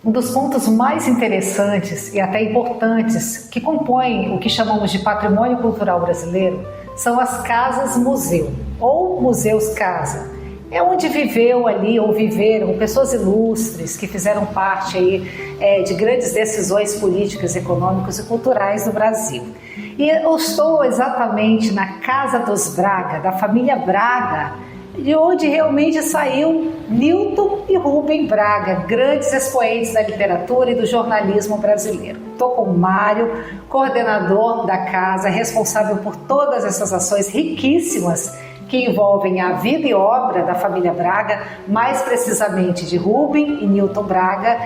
Um dos pontos mais interessantes e até importantes que compõem o que chamamos de patrimônio cultural brasileiro são as casas-museu, ou museus-casa. É onde viveu ali, ou viveram, pessoas ilustres que fizeram parte aí, de grandes decisões políticas, econômicas e culturais do Brasil. E eu estou exatamente na Casa dos Braga, da família Braga, de onde realmente saiu Newton e Rubem Braga, grandes expoentes da literatura e do jornalismo brasileiro. Estou com o Mário, coordenador da casa, responsável por todas essas ações riquíssimas que envolvem a vida e obra da família Braga, mais precisamente de Rubem e Newton Braga.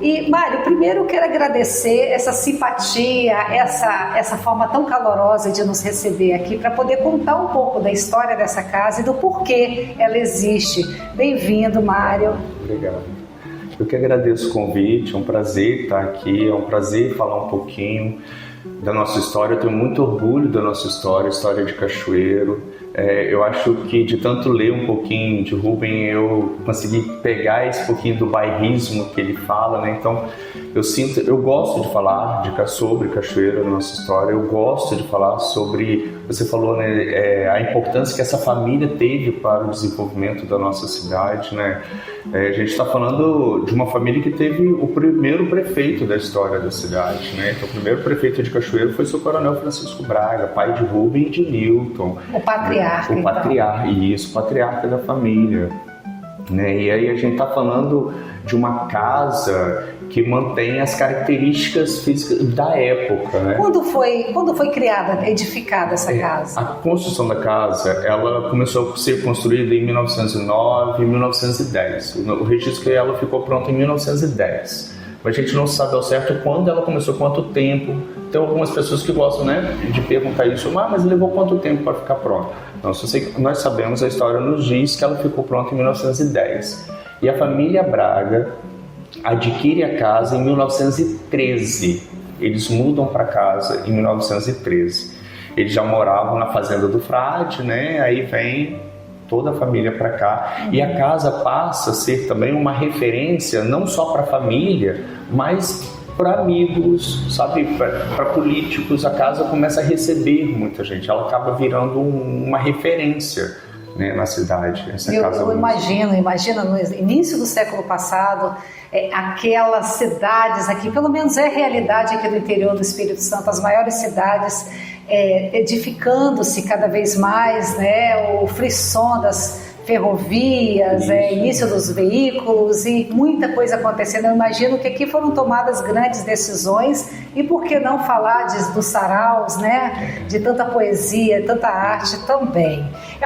E, Mário, primeiro eu quero agradecer essa simpatia, essa forma tão calorosa de nos receber aqui para poder contar um pouco da história dessa casa e do porquê ela existe. Bem-vindo, Mário. Obrigado. Eu que agradeço o convite, é um prazer estar aqui, é um prazer falar um pouquinho da nossa história. Eu tenho muito orgulho da nossa história, história de Cachoeiro. Eu acho que de tanto ler um pouquinho de Rubem, eu consegui pegar esse pouquinho do bairrismo que ele fala, né? Então, eu gosto de falar sobre Cachoeiro, a nossa história. Eu gosto de falar sobre, você falou, né, a importância que essa família teve para o desenvolvimento da nossa cidade, né? A gente está falando de uma família que teve o primeiro prefeito da história da cidade, né? Então, o primeiro prefeito de Cachoeiro foi o seu Coronel Francisco Braga, pai de Rubem e de Newton. O patriarca. O patriarca da família, né? E aí a gente está falando de uma casa que mantém as características físicas da época, né? Quando foi criada, edificada essa casa? A construção da casa, ela começou a ser construída em 1909 e 1910. O registro que ela ficou pronta em 1910. A gente não sabe ao certo quando ela começou, quanto tempo. Tem algumas pessoas que gostam, né, de perguntar isso, mas levou quanto tempo para ficar pronta? Então, nós sabemos, a história nos diz que ela ficou pronta em 1910. E a família Braga adquire a casa em 1913. Eles mudam para casa em 1913. Eles já moravam na fazenda do Frade, né? Aí vem toda a família para cá, e a casa passa a ser também uma referência não só para a família, mas para amigos, sabe, para políticos. A casa começa a receber muita gente, ela acaba virando uma referência, né, na cidade. Eu imagino no início do século passado, aquelas cidades aqui, pelo menos é a realidade aqui do interior do Espírito Santo, as maiores cidades edificando-se cada vez mais, né, o frisson das ferrovias, início dos veículos e muita coisa acontecendo. Eu imagino que aqui foram tomadas grandes decisões, e por que não falar dos saraus, né? De tanta poesia, tanta arte também.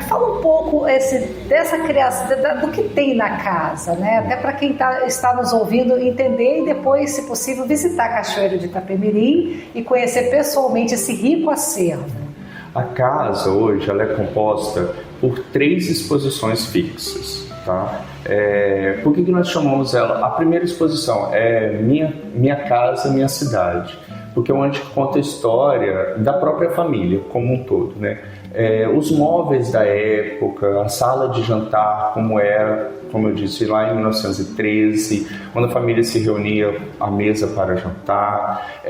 Fala um pouco dessa criação, do que tem na casa, né? Até para quem está nos ouvindo entender, e depois, se possível, visitar Cachoeiro de Itapemirim e conhecer pessoalmente esse rico acervo. A casa hoje ela é composta por 3 exposições fixas, tá? Por que nós chamamos ela? A primeira exposição é Minha Casa, Minha Cidade, porque é onde conta a história da própria família como um todo, né? Os móveis da época, a sala de jantar como era, como eu disse, lá em 1913, quando a família se reunia à mesa para jantar,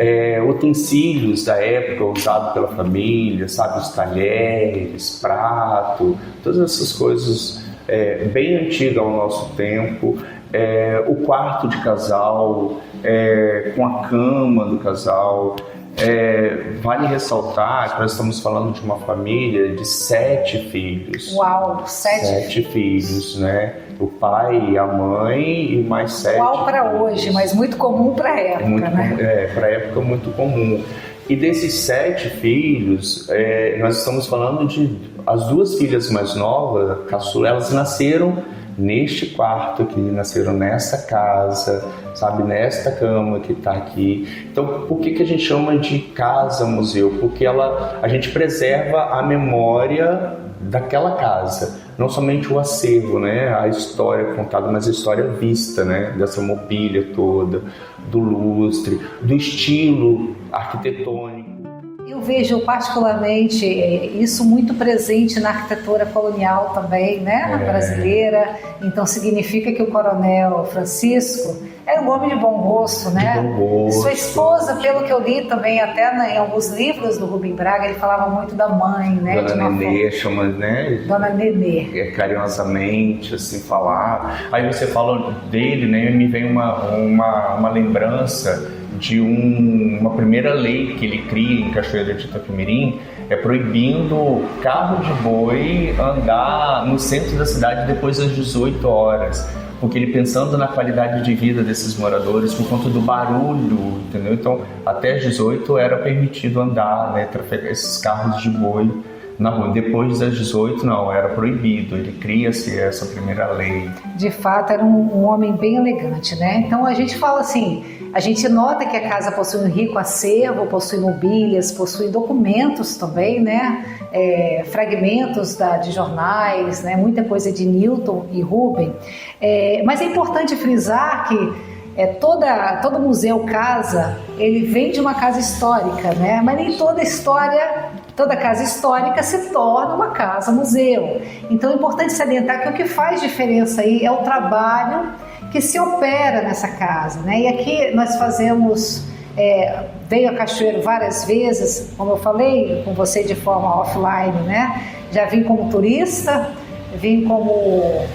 utensílios da época usados pela família, sabe, os talheres, prato, todas essas coisas bem antigas ao nosso tempo, o quarto de casal, com a cama do casal. Vale ressaltar que nós estamos falando de uma família de 7 filhos. Uau, 7 filhos, né? O pai e a mãe e mais 7. Uau, para hoje, mas muito comum para a época, né? Para a época muito comum. E desses 7 filhos, nós estamos falando de as 2 filhas mais novas, caçula, elas nasceram neste quarto aqui, nasceram nessa casa, sabe, nesta cama que está aqui. Então, por que a gente chama de casa-museu? Porque a gente preserva a memória daquela casa, não somente o acervo, né, a história contada, mas a história vista, né, dessa mobília toda, do lustre, do estilo arquitetônico. Eu vejo particularmente isso muito presente na arquitetura colonial também, né, brasileira. Então significa que o Coronel Francisco era um homem de bom gosto, né? De bom gosto. Sua esposa, pelo que eu li também, até em alguns livros do Rubem Braga, ele falava muito da mãe, né? Dona Nenê, chama, né? Dona Nenê. Carinhosamente, assim, falar. Aí você falou dele, né? Me vem uma lembrança de uma primeira lei que ele cria em Cachoeira de Itapemirim, proibindo carro de boi andar no centro da cidade depois das 18 horas. Porque ele pensando na qualidade de vida desses moradores por conta do barulho, entendeu? Então, até as 18 era permitido andar, né, trafegar esses carros de boi na rua. Depois das 18, não, era proibido. Ele cria-se essa primeira lei. De fato, era um homem bem elegante, né? Então, a gente fala assim, a gente nota que a casa possui um rico acervo, possui mobílias, possui documentos também, né? Fragmentos de jornais, né? Muita coisa de Newton e Rubem. Mas é importante frisar que todo museu casa, ele vem de uma casa histórica, né? Mas nem toda casa histórica se torna uma casa museu. Então é importante salientar que o que faz diferença aí é o trabalho que se opera nessa casa, né? E aqui nós fazemos, veio a Cachoeiro várias vezes, como eu falei com você de forma offline, né? Já vim como turista, vim como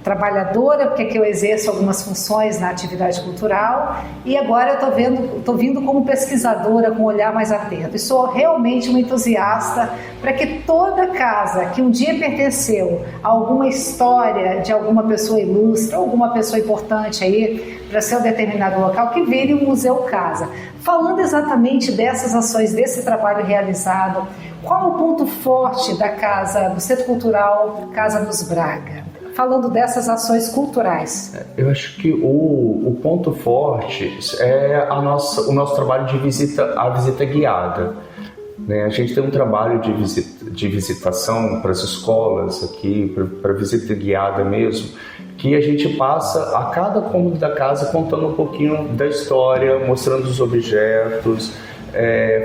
trabalhadora, porque aqui eu exerço algumas funções na atividade cultural, e agora eu estou vindo como pesquisadora com um olhar mais atento. E sou realmente uma entusiasta para que toda casa que um dia pertenceu a alguma história de alguma pessoa ilustre, alguma pessoa importante aí para seu determinado local, que vire um museu casa. Falando exatamente dessas ações, desse trabalho realizado, qual o ponto forte da casa, do Centro Cultural Casa dos Braga? Falando dessas ações culturais. Eu acho que o ponto forte é o nosso trabalho de visita guiada. Né? A gente tem um trabalho de visitação para as escolas aqui, para visita guiada mesmo, que a gente passa a cada cômodo da casa contando um pouquinho da história, mostrando os objetos,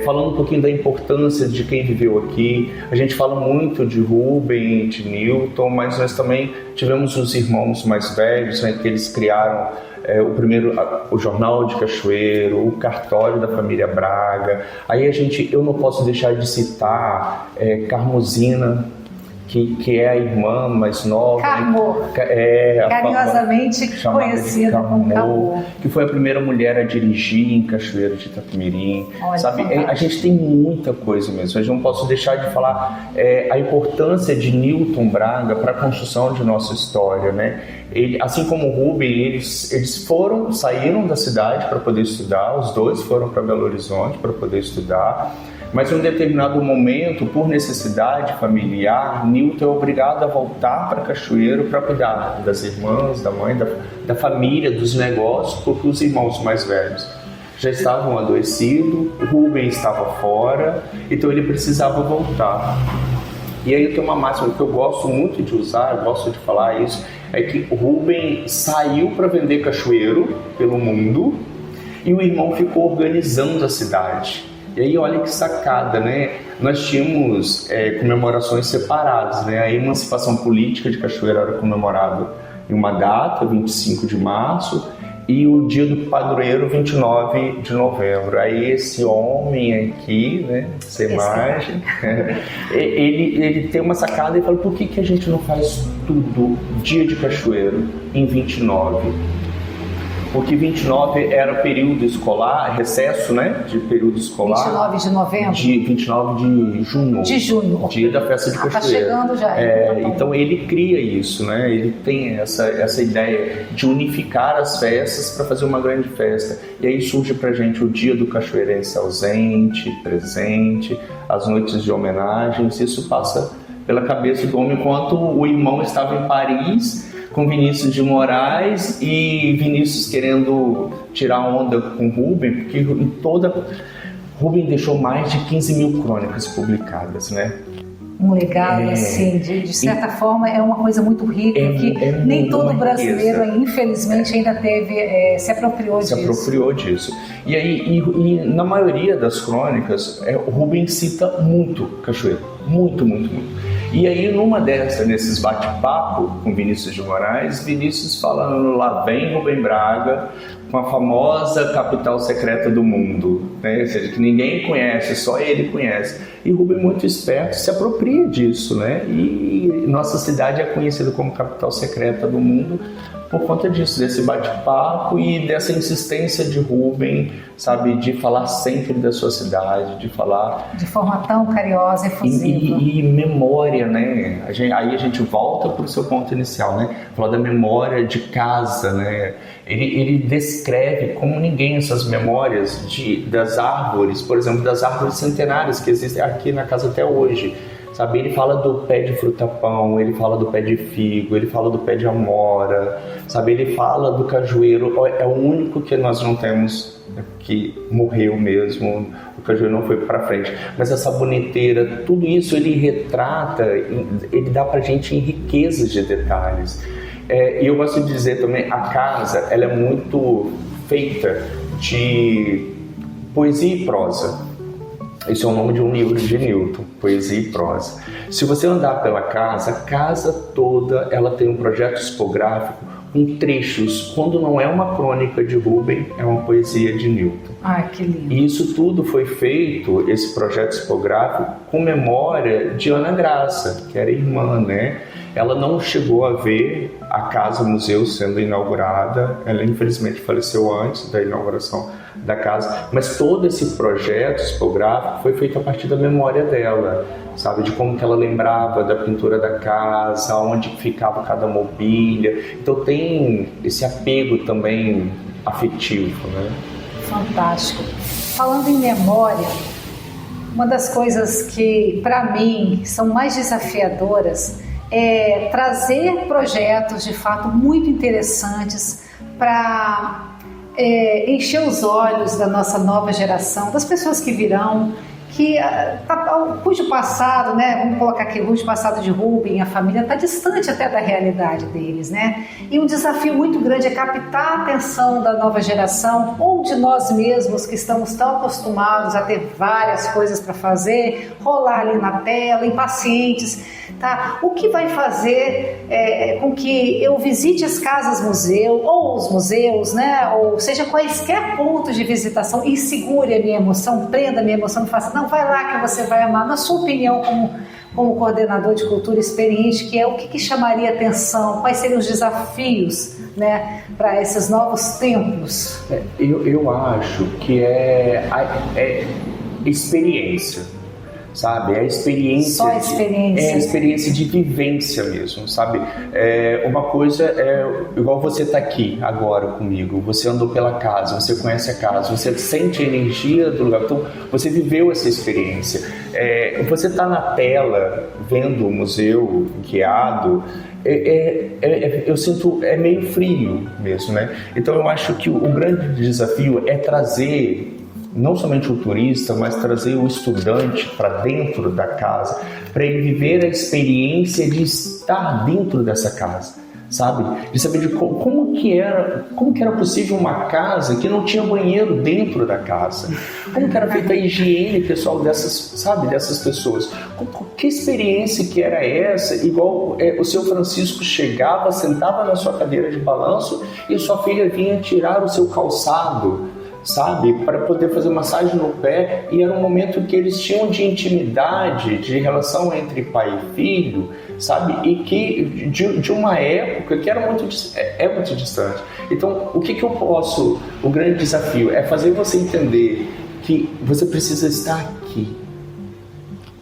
falando um pouquinho da importância de quem viveu aqui. A gente fala muito de Rubem, de Newton, mas nós também tivemos os irmãos mais velhos, né, que eles criaram o Jornal de Cachoeiro, o cartório da família Braga. Aí eu não posso deixar de citar Carmozina, que é a irmã mais nova. Carmo, carinhosamente conhecida como Carmo, que foi a primeira mulher a dirigir em Cachoeira de Itapemirim. Sabe? A gente tem muita coisa mesmo. Eu não posso deixar de falar a importância de Newton Braga para a construção de nossa história, né? Ele, assim como o Rubem, eles saíram da cidade para poder estudar. Os dois foram para Belo Horizonte para poder estudar. Mas em um determinado momento, por necessidade familiar, Newton é obrigado a voltar para Cachoeiro para cuidar das irmãs, da mãe, da família, dos negócios, porque os irmãos mais velhos já estavam adoecidos, Rubem estava fora, então ele precisava voltar. E aí eu tenho uma máxima que eu gosto muito de usar, eu gosto de falar isso, é que o Rubem saiu para vender cachoeiro pelo mundo e o irmão ficou organizando a cidade. E aí olha que sacada, né? Nós tínhamos comemorações separadas, né? A emancipação política de Cachoeira era comemorada em uma data, 25 de março, e o dia do padroeiro, 29 de novembro. Aí esse homem aqui, né? Essa imagem, ele tem uma sacada e fala, por que a gente não faz tudo dia de Cachoeiro em 29? Porque 29 era período escolar, recesso, né, de período escolar. 29 de novembro? 29 de junho. De junho. Dia da festa de Cachoeira. Está chegando já. Então ele cria isso, né? Ele tem essa ideia de unificar as festas para fazer uma grande festa. E aí surge pra gente o dia do cachoeirense ausente, presente, as noites de homenagens. Isso passa pela cabeça do homem enquanto o irmão estava em Paris com Vinícius de Moraes e Vinícius querendo tirar onda com Rubem, porque Rubem deixou mais de 15 mil crônicas publicadas, né? um legado assim, de certa forma é uma coisa muito rica que nem todo brasileiro, infelizmente, ainda teve, se apropriou disso. E aí, e na maioria das crônicas, o Rubens cita muito Cachoeiro, muito. E aí, nesses bate-papo com Vinícius de Moraes, Vinícius falando lá vem Rubem Braga, com a famosa capital secreta do mundo, né? Ou seja, que ninguém conhece, só ele conhece. E Rubem, muito esperto, se apropria disso, né? E nossa cidade é conhecida como capital secreta do mundo por conta disso, desse bate-papo e dessa insistência de Rubem, sabe, de falar sempre da sua cidade, de falar... De forma tão carinhosa e efusiva. E memória, né? Aí a gente volta para o seu ponto inicial, né? Falar da memória de casa, né? Ele descreve como ninguém essas memórias das árvores, por exemplo, das árvores centenárias que existem aqui na casa até hoje. Sabe, ele fala do pé de fruta-pão, ele fala do pé de figo, ele fala do pé de amora, sabe, ele fala do cajueiro, é o único que nós não temos, que morreu mesmo, o cajueiro não foi para frente, mas essa boniteira, tudo isso ele retrata, ele dá pra gente em riquezas de detalhes. E eu gosto de dizer também, a casa, ela é muito feita de poesia e prosa. Esse é o nome de um livro de Newton, Poesia e Prosa. Se você andar pela casa, a casa toda ela tem um projeto tipográfico com trechos. Quando não é uma crônica de Rubem, é uma poesia de Newton. Que lindo. E isso tudo foi feito, esse projeto tipográfico, com memória de Ana Graça, que era irmã, né? Ela não chegou a ver a casa-museu sendo inaugurada, ela infelizmente faleceu antes da inauguração da casa, mas todo esse projeto tipográfico foi feito a partir da memória dela, sabe, de como que ela lembrava da pintura da casa, onde ficava cada mobília, então tem esse apego também afetivo, né? Fantástico. Falando em memória, uma das coisas que para mim são mais desafiadoras é trazer projetos de fato muito interessantes para encher os olhos da nossa nova geração, das pessoas que virão, cujo passado, né, vamos colocar aqui, cujo passado de Rubem, a família, está distante até da realidade deles, né? E um desafio muito grande é captar a atenção da nova geração ou de nós mesmos que estamos tão acostumados a ter várias coisas para fazer, rolar ali na tela, impacientes, tá? O que vai fazer com que eu visite as casas-museu ou os museus, né? Ou seja, quaisquer pontos de visitação e segure a minha emoção, prenda a minha emoção, não faça, não, vai lá que você vai amar. Na sua opinião, como coordenador de cultura experiente, o que chamaria atenção? Quais seriam os desafios, né, para esses novos tempos? Eu acho que é experiência, sabe? É a experiência. Só a experiência. É a experiência de vivência mesmo, sabe? Uma coisa igual você está aqui agora comigo, você andou pela casa, você conhece a casa, você sente a energia do lugar, então você viveu essa experiência. Você está na tela vendo o museu guiado, eu sinto, meio frio mesmo, né? Então eu acho que o grande desafio é trazer não somente o turista, mas trazer o estudante para dentro da casa, para ele viver a experiência de estar dentro dessa casa, sabe? De saber como que era possível uma casa que não tinha banheiro dentro da casa, como que era feita a higiene pessoal dessas pessoas, que experiência que era essa, igual o seu Francisco chegava, sentava na sua cadeira de balanço e sua filha vinha tirar o seu calçado, sabe, para poder fazer massagem no pé, e era um momento que eles tinham de intimidade, de relação entre pai e filho, sabe, e que de uma época que era muito distante. Então, o que eu posso, o grande desafio é fazer você entender que você precisa estar aqui,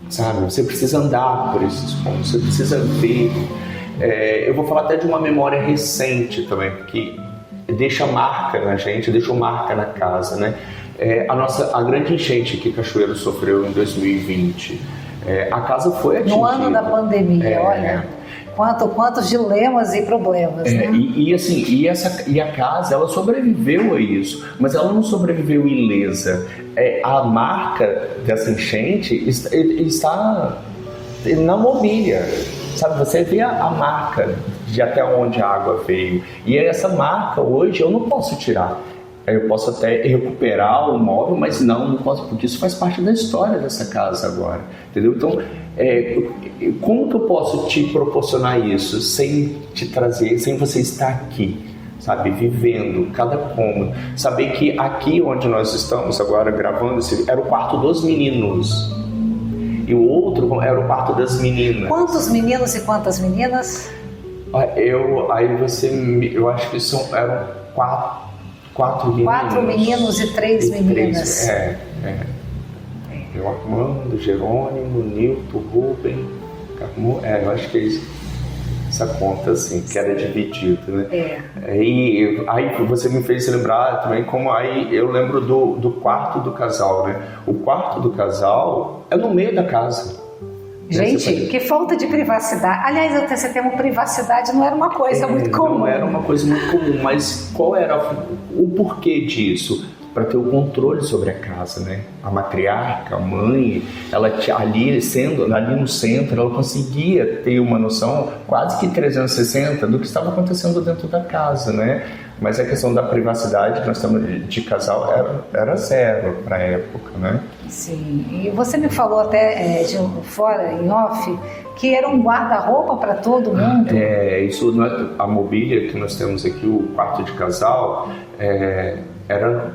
sabe, você precisa andar por esses pontos, você precisa ver. Eu vou falar até de uma memória recente também, que deixa marca na gente, deixou marca na casa, né? A grande enchente que Cachoeiro sofreu em 2020, a casa foi atingida. No ano da pandemia, olha, quantos dilemas e problemas, né? E a casa, ela sobreviveu a isso, mas ela não sobreviveu ilesa. A marca dessa enchente está na mobília, sabe? Você vê a marca de até onde a água veio. E essa marca hoje eu não posso tirar. Eu posso até recuperar o móvel, mas não posso, porque isso faz parte da história dessa casa agora, entendeu? Então, como que eu posso te proporcionar isso sem te trazer, sem você estar aqui, sabe, vivendo cada cômodo? Saber que aqui onde nós estamos agora gravando, era o quarto dos meninos e o outro era o quarto das meninas. Quantos meninos e quantas meninas? Eu acho que eram quatro meninos. 4 meninos e 3 meninas. Eu, Armando, Jerônimo, Nilton, Rubem, eu acho que é isso. Essa conta, assim, que era dividido, né? E aí você me fez lembrar também como aí eu lembro do quarto do casal, né? O quarto do casal é no meio da casa. Gente, que falta de privacidade. Aliás, esse termo privacidade não era uma coisa muito comum. Não era uma coisa muito comum, mas qual era o porquê disso? Para ter o controle sobre a casa, né? A matriarca, a mãe, ela ali no centro, ela conseguia ter uma noção quase que 360 do que estava acontecendo dentro da casa, né? Mas a questão da privacidade que nós estamos de casal era zero para a época, né? Sim, e você me falou até de fora, em off, que era um guarda-roupa para todo mundo. Isso, a mobília que nós temos aqui, o quarto de casal, era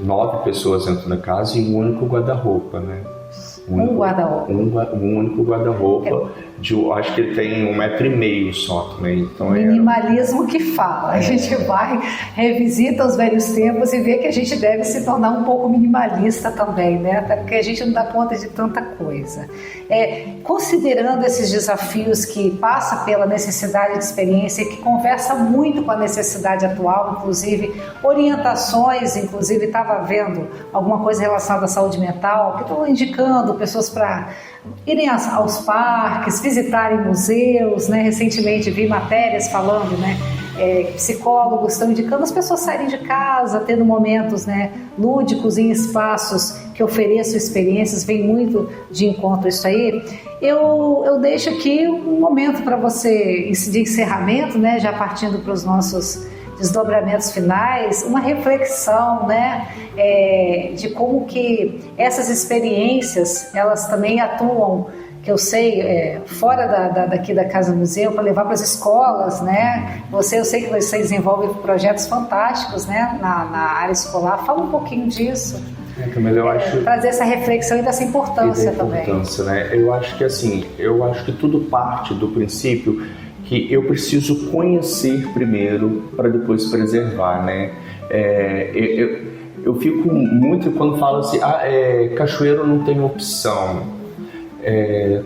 9 pessoas dentro da casa e um único guarda-roupa, né? Um guarda-roupa. Um único guarda-roupa. Acho que ele tem 1,5 metro só também. Então minimalismo que fala. A gente vai, revisita os velhos tempos e vê que a gente deve se tornar um pouco minimalista também, né? Até porque a gente não dá conta de tanta coisa. Considerando esses desafios que passa pela necessidade de experiência e que conversa muito com a necessidade atual, inclusive orientações, inclusive estava vendo alguma coisa relacionada à saúde mental, que estou indicando pessoas para irem aos parques, visitarem museus, né? Recentemente vi matérias falando, né? Psicólogos estão indicando as pessoas saírem de casa, tendo momentos, né, lúdicos em espaços que ofereçam experiências, vem muito de encontro isso aí. Eu deixo aqui um momento para você de encerramento, né, já partindo para os nossos desdobramentos finais, uma reflexão, né, de como que essas experiências, elas também atuam, que eu sei, fora daqui da Casa Museu, para levar para as escolas, né? Eu sei que você desenvolve projetos fantásticos, né, na área escolar. Fala um pouquinho disso. Camila, eu acho... Trazer essa reflexão e dessa importância também. Né? Eu acho que assim, tudo parte do princípio que eu preciso conhecer primeiro para depois preservar, né? Eu fico muito quando falo assim, cachoeiro não tem opção.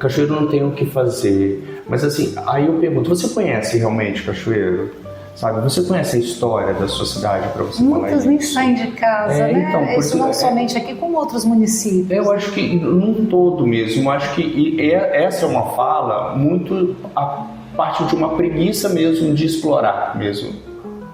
Cachoeiro não tem o que fazer, mas assim, aí eu pergunto, você conhece realmente Cachoeiro? Sabe, você conhece a história da sua cidade para você falar isso? Muitos nem saem de casa, né? Então, isso não somente aqui, como outros municípios. Eu acho que num todo mesmo, acho que essa é uma fala muito a parte de uma preguiça mesmo de explorar mesmo,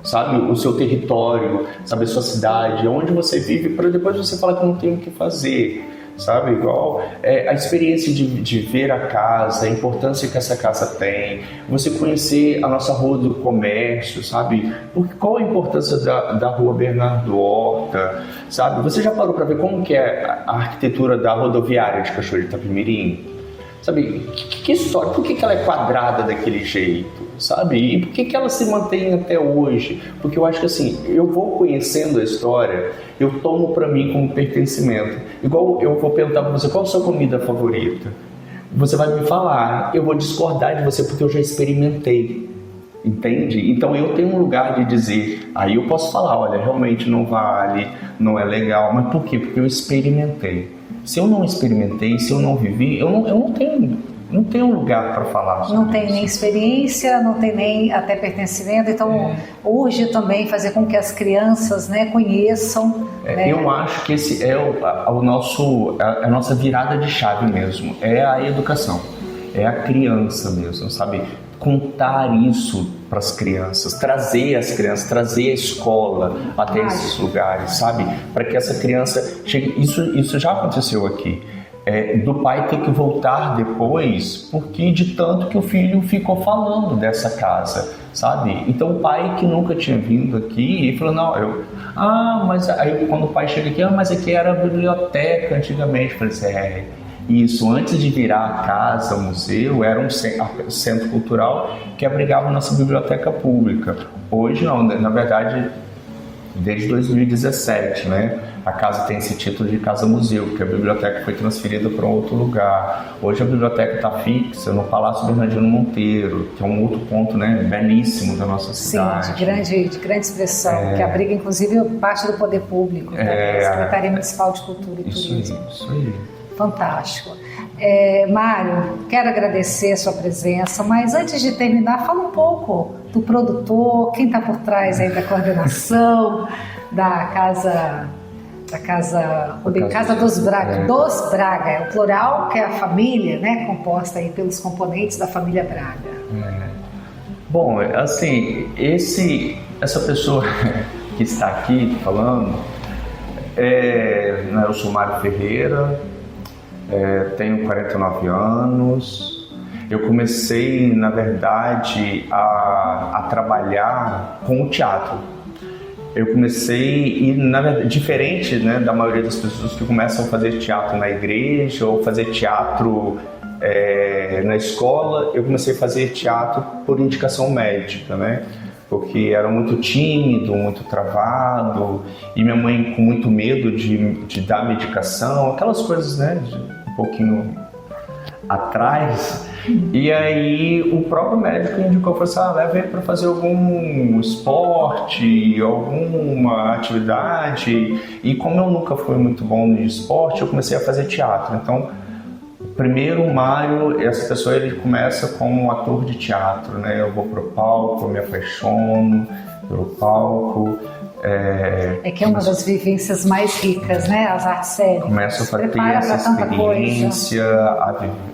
sabe, o seu território, sabe, a sua cidade, onde você vive, para depois você falar que não tem o que fazer. Sabe, igual a experiência de ver a casa, a importância que essa casa tem, você conhecer a nossa rua do comércio, sabe, porque qual a importância da rua Bernardo Horta, sabe, você já parou para ver como que é a arquitetura da rodoviária de Cachoeiro de Itapemirim? Sabe, que história, por que ela é quadrada daquele jeito, sabe, e por que ela se mantém até hoje? Porque eu acho que assim, eu vou conhecendo a história, eu tomo para mim como pertencimento. Igual eu vou perguntar para você, qual a sua comida favorita? Você vai me falar, eu vou discordar de você porque eu já experimentei, entende? Então eu tenho um lugar de dizer, aí eu posso falar, olha, realmente não vale, não é legal, mas por quê? Porque eu experimentei. Se eu não experimentei, se eu não vivi, eu não tenho lugar para falar sobre Não tem nem experiência, não tem nem até pertencimento, então urge também fazer com que as crianças, né, conheçam. Né? Eu acho que esse é a nossa virada de chave mesmo, é a educação, é a criança mesmo, sabe? Contar isso para as crianças, trazer as crianças, trazer a escola até esses lugares, sabe? Para que essa criança chegue. Isso já aconteceu aqui. do pai ter que voltar depois, porque de tanto que o filho ficou falando dessa casa, sabe? Então o pai que nunca tinha vindo aqui, ele falou, não, mas aí quando o pai chega aqui, mas aqui era a biblioteca antigamente. Eu falei assim, isso, antes de virar a casa, museu, era um centro cultural que abrigava a nossa biblioteca pública. Hoje não, na verdade, desde 2017, né? A casa tem esse título de casa-museu, porque a biblioteca foi transferida para um outro lugar. Hoje a biblioteca está fixa no Palácio Bernardino Monteiro, que é um outro ponto, né, belíssimo da nossa cidade. Sim, de grande expressão, que abriga inclusive parte do poder público, da Secretaria Municipal de Cultura e Turismo. Isso aí. Fantástico. Mário, quero agradecer a sua presença, mas antes de terminar, fala um pouco do produtor, quem está por trás aí da coordenação da Casa dos Braga. Dos Braga, é o plural, que é a família, né, composta aí pelos componentes da família Braga. Bom, assim, essa pessoa que está aqui falando, eu sou Mário Ferreira, tenho 49 anos. Eu comecei, na verdade, a trabalhar com o teatro. Eu comecei, e na verdade, diferente, né, da maioria das pessoas que começam a fazer teatro na igreja ou fazer teatro na escola, eu comecei a fazer teatro por indicação médica, né? Porque era muito tímido, muito travado, e minha mãe com muito medo de dar medicação, aquelas coisas, né, um pouquinho atrás. E aí o próprio médico indicou, falou assim, leva ele para fazer algum esporte, alguma atividade. E como eu nunca fui muito bom no esporte, eu comecei a fazer teatro. Então, primeiro o Mário, essa pessoa, ele começa como ator de teatro, né? Eu vou pro palco, eu me apaixono pelo palco. Que é uma das vivências mais ricas, né? As artes cênicas. Começo a ter essa experiência,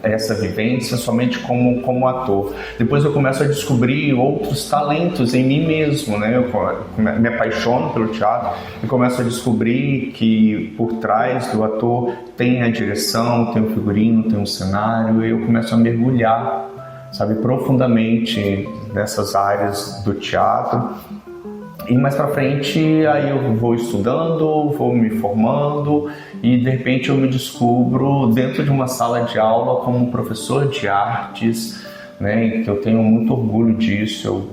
essa vivência somente como ator. Depois eu começo a descobrir outros talentos em mim mesmo, né? Eu me apaixono pelo teatro e começo a descobrir que por trás do ator tem a direção, tem o figurino, tem o cenário, e eu começo a mergulhar, sabe, profundamente nessas áreas do teatro. E mais pra frente, aí eu vou estudando, vou me formando e de repente eu me descubro dentro de uma sala de aula como professor de artes, né? Que eu tenho muito orgulho disso, eu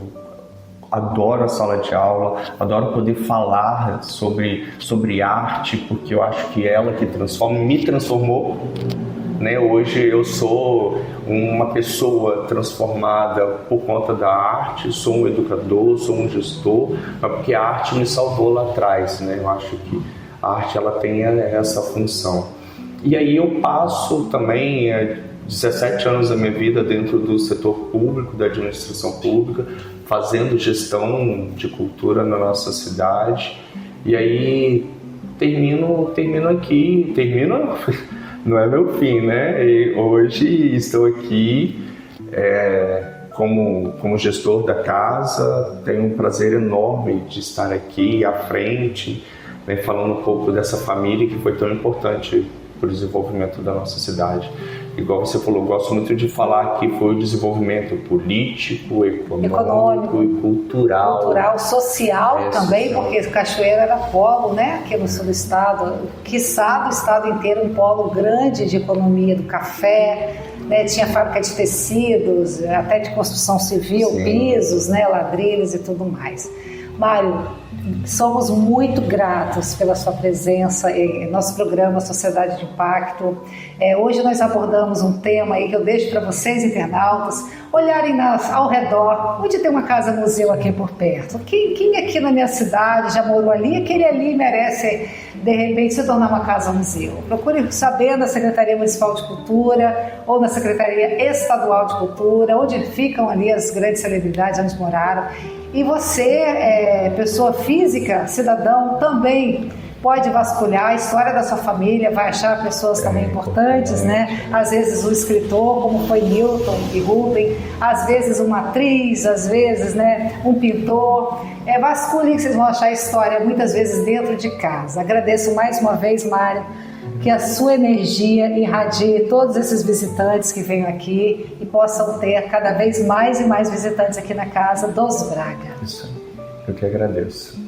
adoro a sala de aula, adoro poder falar sobre arte, porque eu acho que ela que me transformou. Né? Hoje eu sou uma pessoa transformada por conta da arte, sou um educador, sou um gestor, mas porque a arte me salvou lá atrás, né? Eu acho que a arte ela tem essa função. E aí eu passo também 17 anos da minha vida dentro do setor público, da administração pública, fazendo gestão de cultura na nossa cidade. E aí termino aqui, não é meu fim, né? E hoje estou aqui como gestor da casa, tenho um prazer enorme de estar aqui à frente, né, falando um pouco dessa família que foi tão importante para o desenvolvimento da nossa cidade. Igual você falou, eu gosto muito de falar que foi o desenvolvimento político, econômico e cultural. Cultural, social também, porque Cachoeira era polo, né, aqui no sul do estado, quiçá do estado inteiro, um polo grande de economia do café, né, tinha fábrica de tecidos, até de construção civil, sim, pisos, né, ladrilhos e tudo mais. Mário, somos muito gratos pela sua presença em nosso programa Sociedade de Impacto. Hoje nós abordamos um tema aí que eu deixo para vocês, internautas, olharem ao redor, onde tem uma casa-museu aqui por perto. Quem aqui na minha cidade já morou ali, aquele ali merece, de repente, se tornar uma casa-museu. Procure saber na Secretaria Municipal de Cultura ou na Secretaria Estadual de Cultura, onde ficam ali as grandes celebridades, onde moraram. E você, pessoa física, cidadão, também pode vasculhar a história da sua família, vai achar pessoas também importantes, né? Às vezes um escritor, como foi Newton e Rubem, às vezes uma atriz, às vezes, né, um pintor. Vasculhem que vocês vão achar a história muitas vezes dentro de casa. Agradeço mais uma vez, Mário, que a sua energia irradie todos esses visitantes que venham aqui e possam ter cada vez mais e mais visitantes aqui na casa dos Braga. Isso, eu que agradeço.